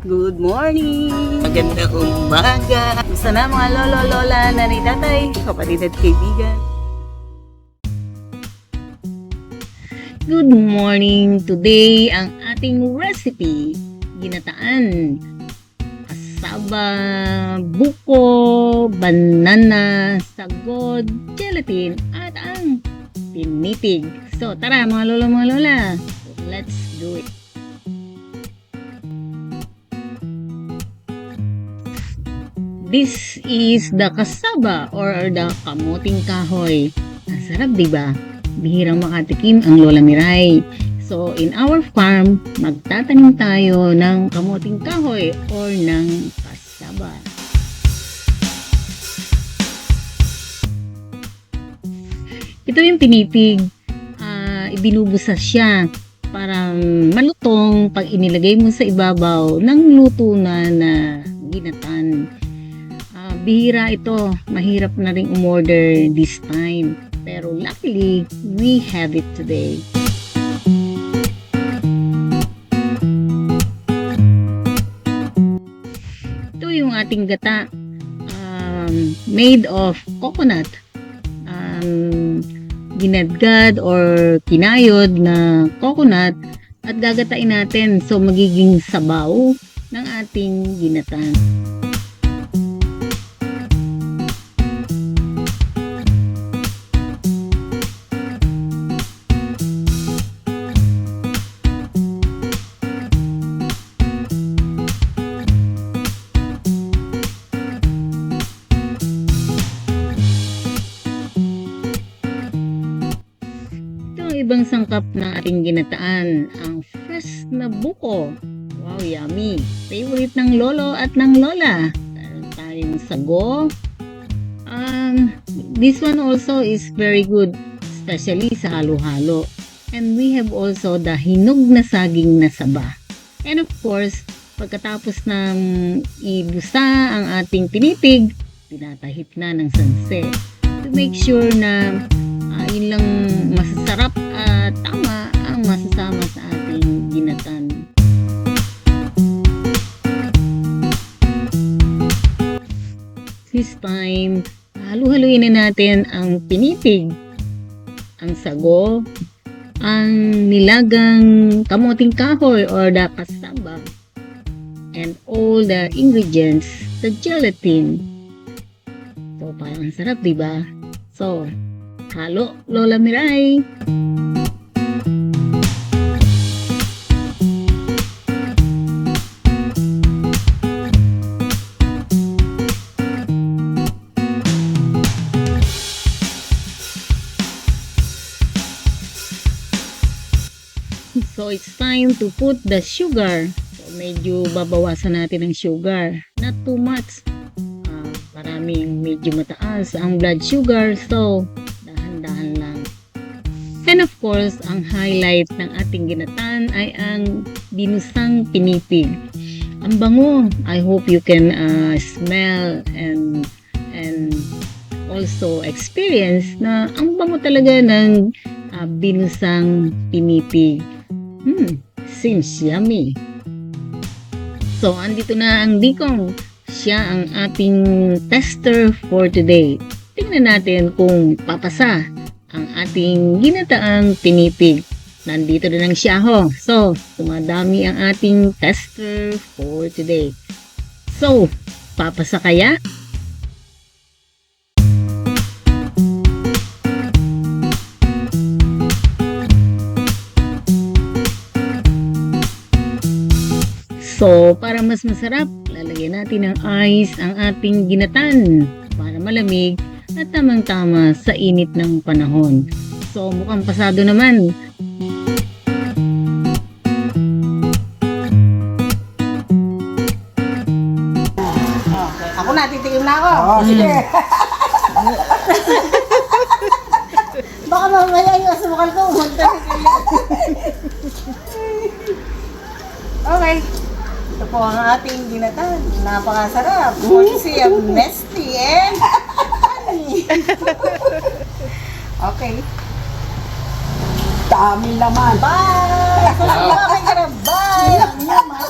Good morning! Magandang umaga! Gusto na mga lolo, lola, nanay, tatay, kapatid at kaibigan. Good morning! Today, ang ating recipe, ginataan, kasaba, buko, banana, sagod, gelatin, at ang pinitig. So, tara mga lolo, mga lola, let's do it! This is the kasaba or the kamuting kahoy. Ang sarap, diba? Bihirang makatikim ang Lola Miray. So, in our farm, magtatanim tayo ng kamuting kahoy or ng kasaba. Ito yung pinitig. Ibinubusas siya para malutong pag inilagay mo sa ibabaw ng luto na ginatan. Bihira ito. Mahirap na rin umorder this time. Pero luckily, we have it today. Ito yung ating gata. Made of coconut. Ginadgad or kinayod na coconut at gagatain natin. So, magiging sabaw ng ating ginatan. Ibang sangkap ng ating ginataan, ang fresh na buko. Wow, yummy! Favorite ng lolo at ng lola. Meron tayong sago. This one also is very good, especially sa halo-halo. And we have also the hinog na saging na saba. And of course, pagkatapos ng ibusa ang ating pinitig, tinatahip na ng sanse. To make sure na yun lang masasarap at tama ang masasama sa ating ginatan. This time, halu-haluin na natin ang pinitig, ang sago, ang nilagang kamuting kahoy or the kasaba, and all the ingredients, the gelatin. So, parang sarap, diba? So, halo, Lola Miray! So, it's time to put the sugar. So, medyo babawasan natin ang sugar. Not too much. Maraming medyo mataas ang blood sugar. So, dahan lang. And of course, ang highlight ng ating ginatan ay ang binusang pinitig. Ang bango. I hope you can smell and also experience na ang bango talaga ng binusang pinitig. Seems yummy. So, andito na ang Dikong. Siya ang ating tester for today. Tingnan natin kung papasa ang ating ginataang pinitig. Nandito na lang siya ho. So, tumadami ang ating tester for today. So, papasa kaya? So, para mas masarap, lalagyan natin ng ice ang ating ginatan para malamig at tamang-tama sa init ng panahon. So, mukhang pasado naman. Okay. Ako na, titikim na ako. Sige. Baka mamaya yung asukal ko, umunta na sila. Okay. Ito po ang ating ginatan. Napakasarap. Kasi ang nesty and honey. Okay. Dami laman. Bye! Bye! Bye!